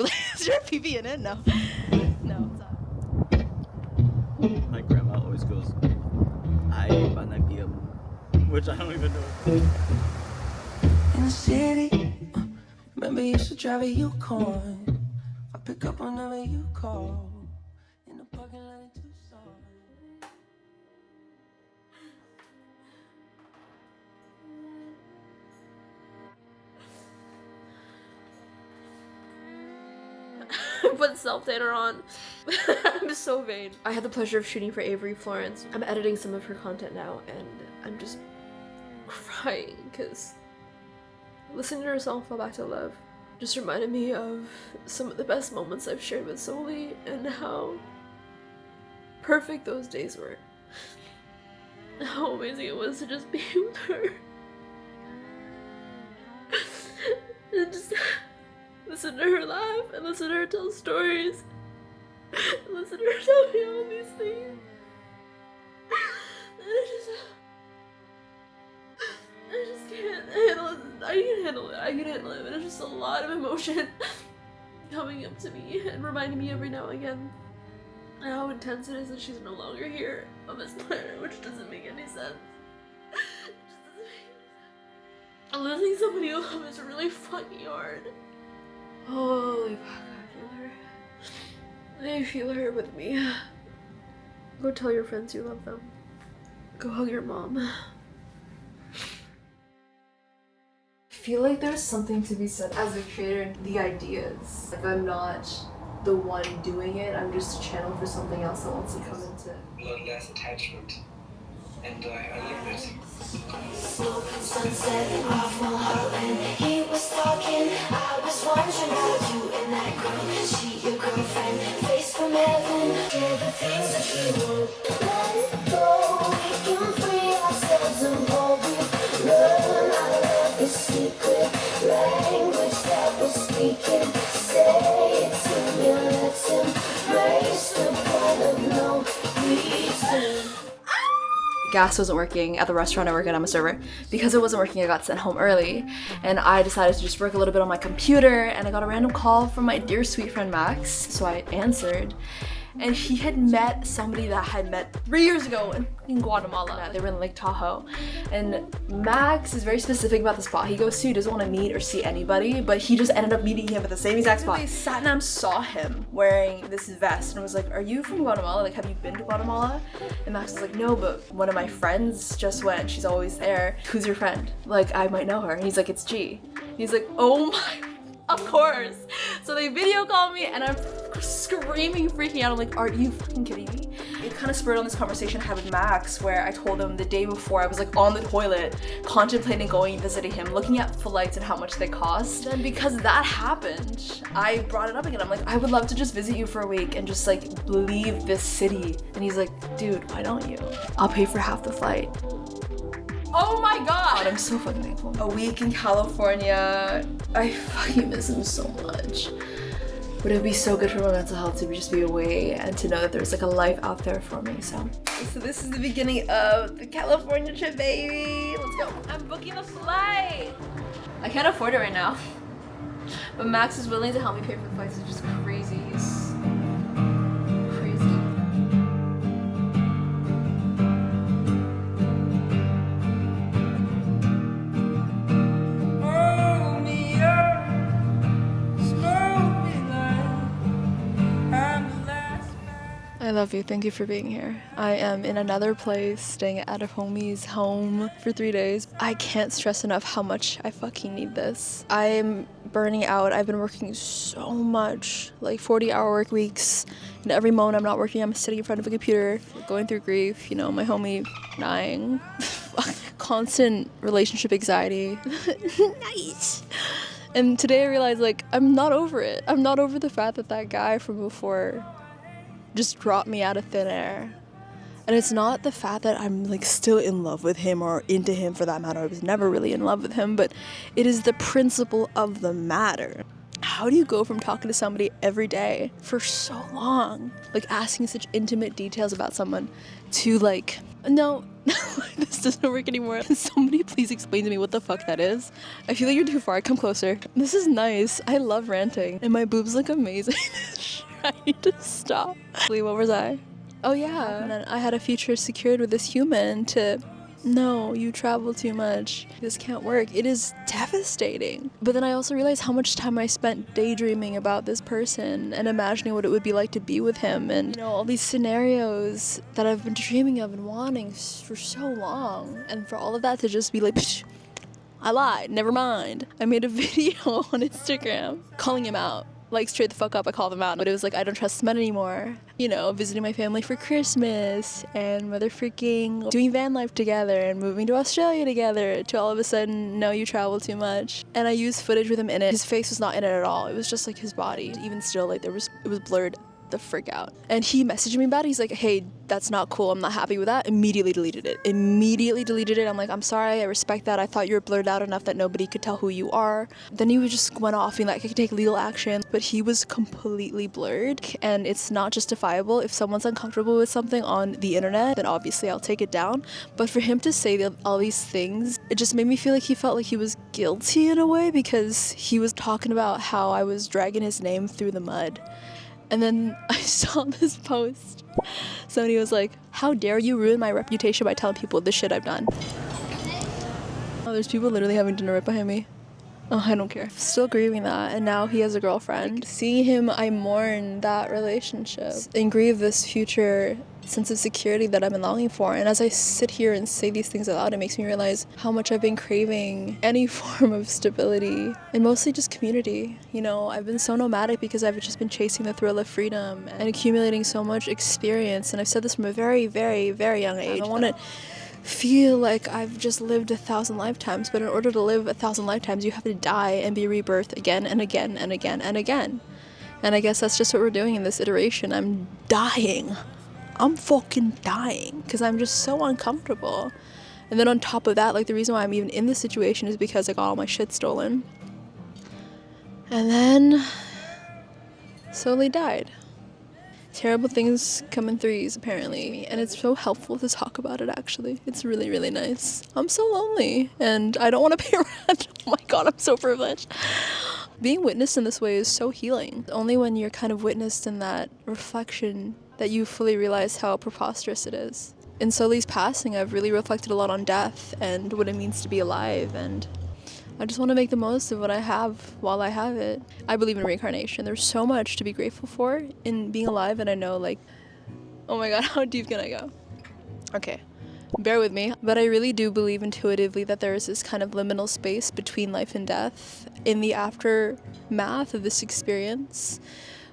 Is there a pee in it? No. No, it's not. My grandma always goes, ay, panagbiam, which I don't even know. In the city, remember you used to drive a Yukon. I pick up whenever you call. In the parking lot in Tucson. Put self-tanner on. I'm so vain. I had the pleasure of shooting for Avery Florence. I'm editing some of her content now and I'm just crying because listening to her song Fall Back to Love just reminded me of some of the best moments I've shared with Soli and how perfect those days were. How amazing it was to just be with her. And just listen to her laugh and listen to her tell stories. And listen to her tell me all these things. And I just can't handle it. I can handle it. I can handle it. But it's just a lot of emotion coming up to me and reminding me every now and again how intense it is that she's no longer here on this planet, which doesn't make any sense. It just doesn't make any sense. Losing somebody you love is really fucking hard. Holy fuck, I feel her with me. Go tell your friends you love them. Go hug your mom. I feel like there's something to be said as a creator, the ideas. Like I'm not the one doing it, I'm just a channel for something else that wants to come into it. Bloodless attachment. And I love it. Smoking sunset off my heart when he was talking. I was wondering how you and that girl, she your girlfriend, face from heaven. Yeah, the things that we want. Let it go, we can free ourselves and all we've learned. I love the secret language that we're speaking. Say it to me, let's embrace the point of no return. Gas wasn't working at the restaurant I work at. I'm a server. Because it wasn't working, I got sent home early and I decided to just work a little bit on my computer and I got a random call from my dear sweet friend Max. So I answered and he had met somebody that I had met 3 years ago in Guatemala. They were in Lake Tahoe and Max is very specific about the spot he goes to. He doesn't want to meet or see anybody, but he just ended up meeting him at the same exact spot. Satnam saw him wearing this vest and was like, are you from Guatemala? Like, have you been to Guatemala? And Max was like, no, but one of my friends just went. She's always there. Who's your friend? Like, I might know her. And he's like, it's G. He's like, oh my, of course. So they video call me and I'm screaming, freaking out. I'm like, are you fucking kidding me? It kind of spurred on this conversation I had with Max where I told him the day before I was like on the toilet, contemplating going and visiting him, looking at flights and how much they cost. And because that happened, I brought it up again. I'm like, I would love to just visit you for a week and just like leave this city. And he's like, dude, why don't you? I'll pay for half the flight. Oh my god, I'm so fucking thankful. A week in California. I fucking miss him so much. But it would be so good for my mental health to just be away and to know that there's like a life out there for me, so this is the beginning of the California trip, baby. Let's go. I'm booking the flight. I can't afford it right now. But Max is willing to help me pay for the flights. It's just crazy. It's crazy. I love you. Thank you for being here. I am in another place, staying at a homie's home for 3 days. I can't stress enough how much I fucking need this. I'm burning out. I've been working so much, like 40-hour work weeks. And every moment I'm not working, I'm sitting in front of a computer, going through grief. You know, my homie dying. Constant relationship anxiety. Nice. And today I realized, like, I'm not over it. I'm not over the fact that that guy from before just dropped me out of thin air. And it's not the fact that I'm like still in love with him or into him for that matter. I was never really in love with him, but it is the principle of the matter. how do you go from talking to somebody every day for so long, like asking such intimate details about someone, to like, no, this doesn't work anymore. Somebody please explain to me what the fuck that is. I feel like you're too far. Come closer. This is nice. I love ranting. And my boobs look amazing. I need to stop. Wait, what was I? Oh yeah. And then I had a future secured with this human to... No, you travel too much. This can't work. It is devastating. But then I also realized how much time I spent daydreaming about this person and imagining what it would be like to be with him, and you know, all these scenarios that I've been dreaming of and wanting for so long, and for all of that to just be like, psh, I lied, never mind. I made a video on Instagram calling him out. Like, straight the fuck up, I called them out. But it was like, I don't trust men anymore. You know, visiting my family for Christmas and motherfucking doing van life together and moving to Australia together, to all of a sudden, no, you travel too much. And I used footage with him in it. His face was not in it at all. It was just like his body. Even still, like, it was blurred the frick out. And he messaged me about it. He's like, hey, that's not cool. I'm not happy with that. Immediately deleted it. I'm like, I'm sorry. I respect that. I thought you were blurred out enough that nobody could tell who you are. Then he just went off being like, I could take legal action. But he was completely blurred. And it's not justifiable. If someone's uncomfortable with something on the internet, then obviously I'll take it down. But for him to say all these things, it just made me feel like he felt like he was guilty in a way, because he was talking about how I was dragging his name through the mud. And then I saw this post. Somebody was like, how dare you ruin my reputation by telling people the shit I've done. Oh, there's people literally having dinner right behind me. Oh, I don't care. Still grieving that, and now he has a girlfriend. Seeing him, I mourn that relationship and grieve this future sense of security that I've been longing for. And as I sit here and say these things aloud, it makes me realize how much I've been craving any form of stability, and mostly just community. You know, I've been so nomadic because I've just been chasing the thrill of freedom and accumulating so much experience. And I've said this from a very, very, very young age. I want to feel like I've just lived 1,000 lifetimes, but in order to live 1,000 lifetimes, you have to die and be rebirthed again and again and again and again. And I guess that's just what we're doing in this iteration. I'm dying. I'm fucking dying because I'm just so uncomfortable. And then on top of that, like, the reason why I'm even in this situation is because I got all my shit stolen. And then slowly died. Terrible things come in threes, apparently, and it's so helpful to talk about it, actually. It's really, really nice. I'm so lonely, and I don't want to pay rent. Oh my god, I'm so privileged. Being witnessed in this way is so healing. Only when you're kind of witnessed in that reflection that you fully realize how preposterous it is. In Soli's passing, I've really reflected a lot on death and what it means to be alive, and I just want to make the most of what I have while I have it. I believe in reincarnation. There's so much to be grateful for in being alive, and I know, like, oh my god, how deep can I go? Okay, bear with me. But I really do believe intuitively that there is this kind of liminal space between life and death in the aftermath of this experience,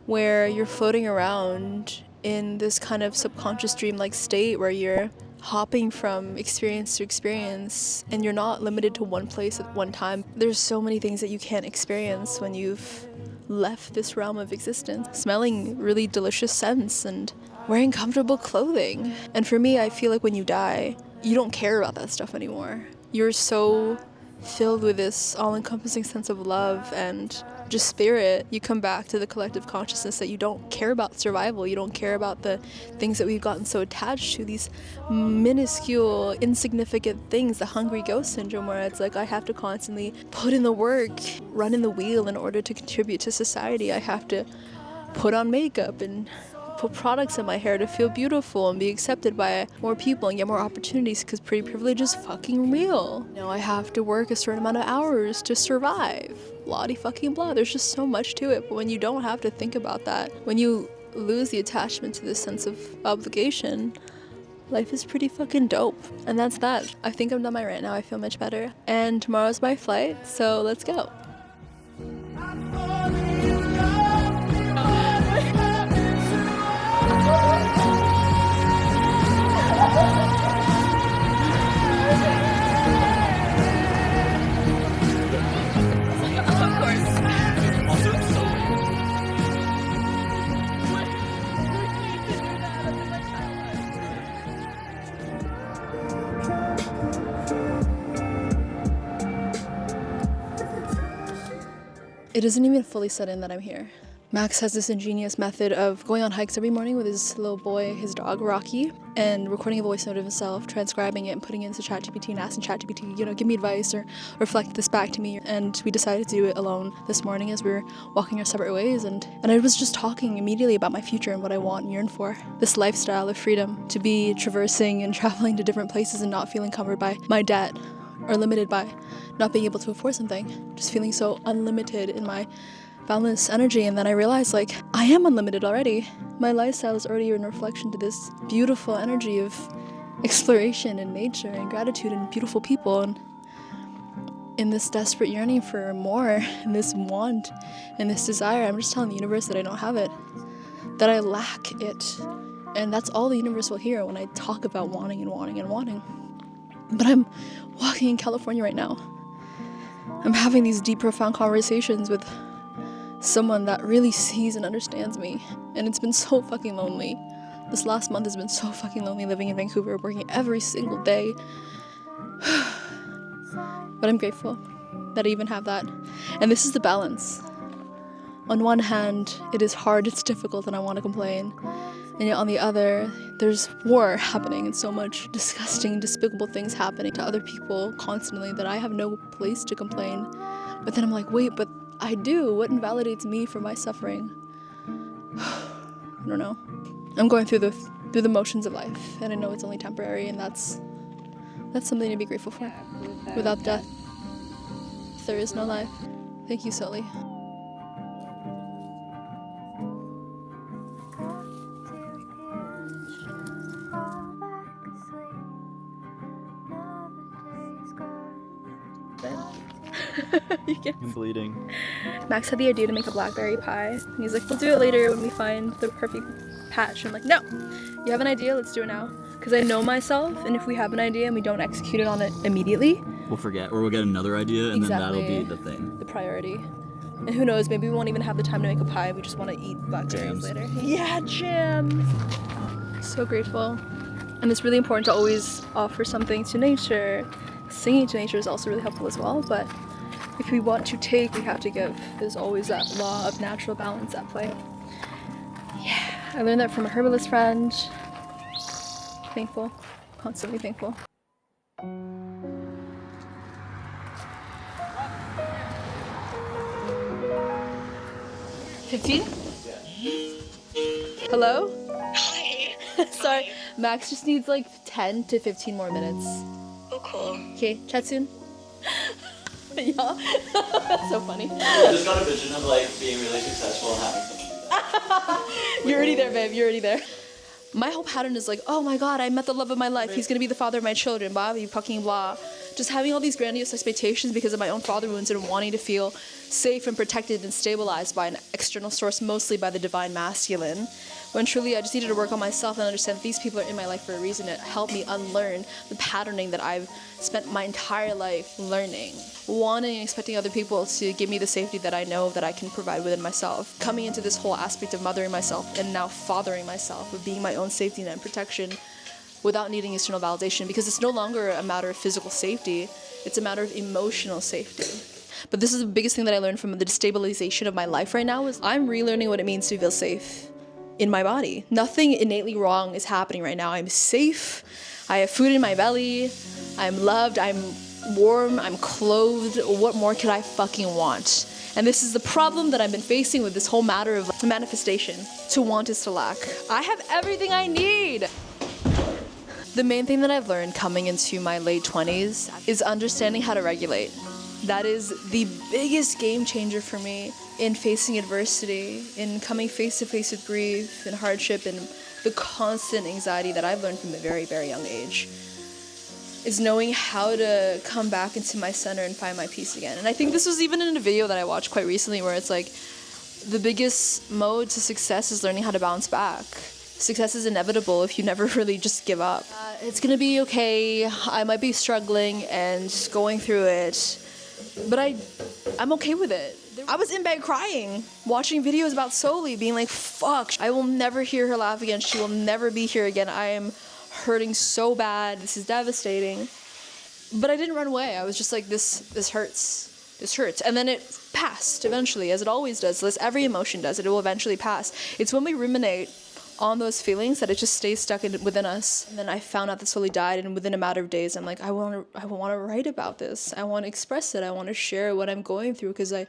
where you're floating around in this kind of subconscious dream-like state where you're hopping from experience to experience, and you're not limited to one place at one time. There's so many things that you can't experience when you've left this realm of existence. Smelling really delicious scents and wearing comfortable clothing. And for me, I feel like when you die, you don't care about that stuff anymore. You're so filled with this all-encompassing sense of love and just spirit. You come back to the collective consciousness that you don't care about survival. You don't care about the things that we've gotten so attached to, these minuscule, insignificant things, the hungry ghost syndrome, where it's like, I have to constantly put in the work, run in the wheel in order to contribute to society. I have to put on makeup and put products in my hair to feel beautiful and be accepted by more people and get more opportunities, because pretty privilege is fucking real. You know, I have to work a certain amount of hours to survive. Bloody fucking blah. There's just so much to it. But when you don't have to think about that, when you lose the attachment to this sense of obligation, life is pretty fucking dope. And that's that. I think I'm done my rant now. I feel much better. And tomorrow's my flight, so let's go. It isn't even fully set in that I'm here. Max has this ingenious method of going on hikes every morning with his little boy, his dog, Rocky, and recording a voice note of himself, transcribing it and putting it into ChatGPT and asking ChatGPT, give me advice or reflect this back to me. And we decided to do it alone this morning as we were walking our separate ways. And I was just talking immediately about my future and what I want and yearn for. This lifestyle of freedom, to be traversing and traveling to different places and not feeling covered by my debt or limited by not being able to afford something. Just feeling so unlimited in my boundless energy. And then I realized, I am unlimited already. My lifestyle is already in reflection to this beautiful energy of exploration and nature and gratitude and beautiful people, and in this desperate yearning for more and this want and this desire, I'm just telling the universe that I don't have it, that I lack it. And that's all the universe will hear when I talk about wanting and wanting and wanting. But I'm walking in California right now. I'm having these deep, profound conversations with someone that really sees and understands me, and it's been so fucking lonely. This last month has been so fucking lonely, living in Vancouver, working every single day. But I'm grateful that I even have that. And this is the balance. On one hand, it is hard, it's difficult, and I want to complain. And yet on the other, there's war happening and so much disgusting, despicable things happening to other people constantly that I have no place to complain. But then I'm like, wait, but I do. What invalidates me for my suffering? I don't know. I'm going through the motions of life, and I know it's only temporary, and that's something to be grateful for. Without death, there is no life. Thank you, Sully. I'm bleeding. Max had the idea to make a blackberry pie, and he's like, we'll do it later when we find the perfect patch. I'm like, no, you have an idea, let's do it now. Because I know myself, and if we have an idea and we don't execute it on it immediately, We'll forget, or we'll get another idea, and then that'll be the thing. The priority. And who knows, maybe we won't even have the time to make a pie, we just want to eat blackberries later. Yeah, jams! So grateful. And it's really important to always offer something to nature. Singing to nature is also really helpful as well, but if we want to take, we have to give. There's always that law of natural balance at play. Yeah, I learned that from a herbalist friend. Thankful, constantly thankful. $15? Hello? Hi. Sorry, Max just needs 10 to 15 more minutes. Oh, cool. Okay, chat soon. Yeah, that's so funny. I just got a vision of being really successful and having something to do that. You're already there, babe. You're already there. My whole pattern is oh my god, I met the love of my life. He's gonna be the father of my children. Blah, blah, fucking blah. Just having all these grandiose expectations because of my own father wounds and wanting to feel safe and protected and stabilized by an external source, mostly by the divine masculine. When truly I just needed to work on myself and understand that these people are in my life for a reason to help me unlearn the patterning that I've spent my entire life learning. Wanting and expecting other people to give me the safety that I know that I can provide within myself. Coming into this whole aspect of mothering myself and now fathering myself, of being my own safety net and protection without needing external validation, because it's no longer a matter of physical safety, it's a matter of emotional safety. But this is the biggest thing that I learned from the destabilization of my life right now is I'm relearning what it means to feel safe in my body. Nothing innately wrong is happening right now. I'm safe. I have food in my belly. I'm loved. I'm warm. I'm clothed. What more could I fucking want? And this is the problem that I've been facing with this whole matter of manifestation. To want is to lack. I have everything I need. The main thing that I've learned coming into my late 20s is understanding how to regulate. That is the biggest game changer for me in facing adversity, in coming face to face with grief and hardship and the constant anxiety that I've learned from a very, very young age. Is knowing how to come back into my center and find my peace again. And I think this was even in a video that I watched quite recently where it's the biggest mode to success is learning how to bounce back. Success is inevitable if you never really just give up. It's gonna be okay, I might be struggling and going through it, but I'm okay with it. I was in bed crying, watching videos about Soli, being fuck, I will never hear her laugh again, she will never be here again, I am hurting so bad, this is devastating. But I didn't run away, I was just this hurts. this hurts. And then it passed eventually, as it always does, as every emotion does, it will eventually pass. It's when we ruminate on those feelings that it just stays stuck within us. And then I found out that slowly died, and within a matter of days, I'm like, I want to write about this. I want to express it. I want to share what I'm going through, because I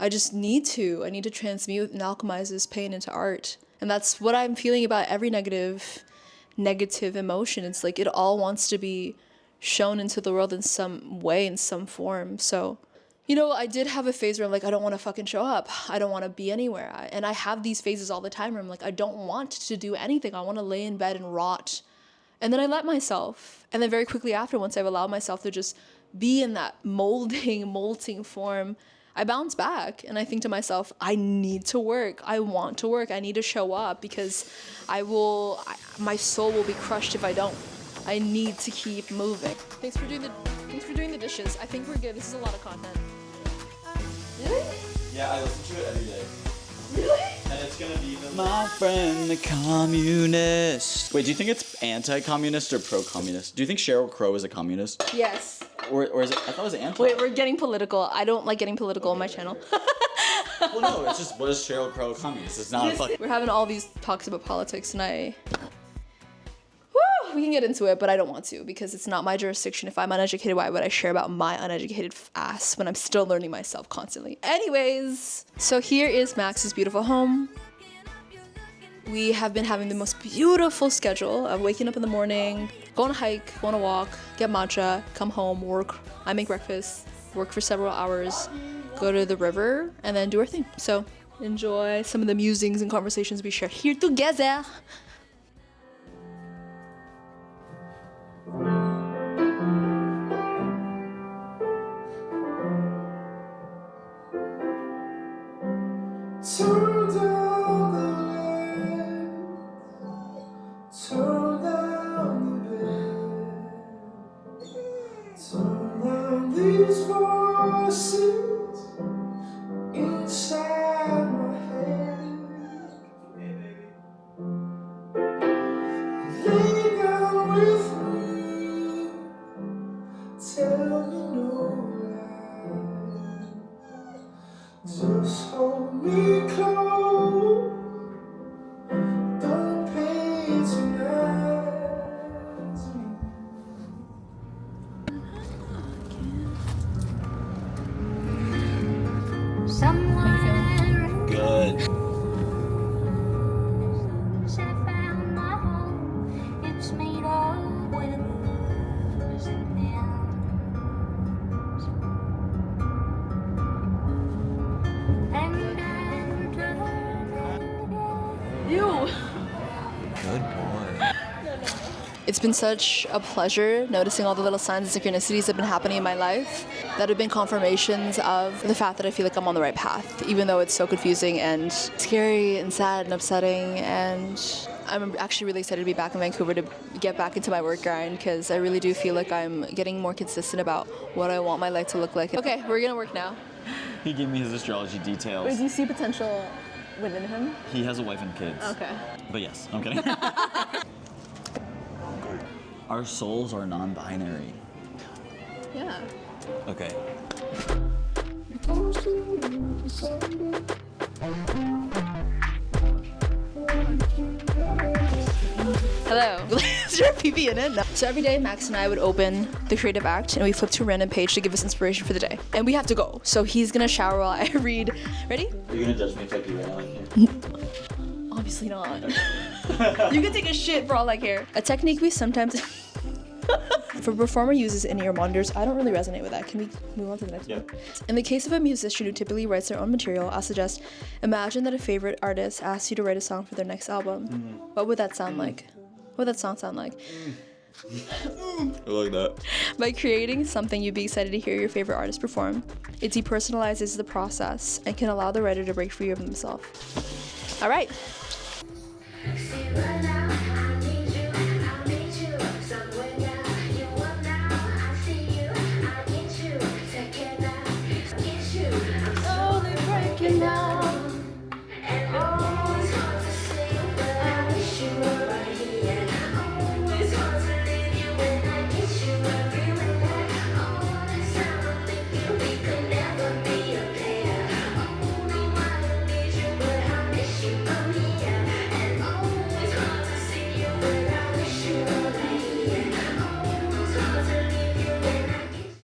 just need to. I need to transmute and alchemize this pain into art. And that's what I'm feeling about every negative emotion. It's like it all wants to be shown into the world in some way, in some form. So, you know, I did have a phase where I'm like, I don't want to fucking show up. I don't want to be anywhere. And I have these phases all the time where I'm like, I don't want to do anything. I want to lay in bed and rot. And then I let myself. And then very quickly after, once I've allowed myself to just be in that molting form, I bounce back and I think to myself, I need to work. I want to work. I need to show up, because my soul will be crushed if I don't. I need to keep moving. Thanks for doing the dishes. I think we're good. This is a lot of content. Really? Yeah, I listen to it every day. Really? And it's gonna be my friend the communist. Wait, do you think it's anti-communist or pro-communist? Do you think Sheryl Crow is a communist? Yes. Or is it? I thought it was anti. Wait, we're getting political. I don't like getting political on my channel. Well, no, it's just, what is Sheryl Crow a communist? It's not a fucking... We're having all these talks about politics, and we can get into it, but I don't want to, because it's not my jurisdiction. If I'm uneducated, why would I share about my uneducated ass when I'm still learning myself constantly? Anyways, so here is Max's beautiful home. We have been having the most beautiful schedule of waking up in the morning, go on a hike, go on a walk, get matcha, come home, work. I make breakfast, work for several hours, go to the river, and then do our thing. So enjoy some of the musings and conversations we share here together. Turn down the lights, turn down the bed, turn down these voices inside my head. Lay down with me, tell me no lie, just hold me close, don't patronize me. Good. Found my home. It's made of windows and nails. And I'm turning. Ew. Good boy. It's been such a pleasure noticing all the little signs and synchronicities that have been happening in my life that have been confirmations of the fact that I feel like I'm on the right path, even though it's so confusing and scary and sad and upsetting. And I'm actually really excited to be back in Vancouver to get back into my work grind, because I really do feel like I'm getting more consistent about what I want my life to look like. Okay, we're gonna work now. He gave me his astrology details. Wait, do you see potential within him? He has a wife and kids. Okay. But yes, I'm kidding. Our souls are non-binary. Yeah. Okay. Hello. Is there a PP in it? No. So every day, Max and I would open the Creative Act and we flip to a random page to give us inspiration for the day. And we have to go. So he's gonna shower while I read. Ready? Are you gonna judge me if I do right now? Like here? Obviously not. You can take a shit for all I care. A technique we sometimes... If a performer uses in-ear monitors, I don't really resonate with that. Can we move on to the next one? In the case of a musician who typically writes their own material, I'll suggest, imagine that a favorite artist asks you to write a song for their next album. What would that sound like? What would that song sound like? I like that. By creating something, you'd be excited to hear your favorite artist perform. It depersonalizes the process and can allow the writer to break free of themselves. All right. See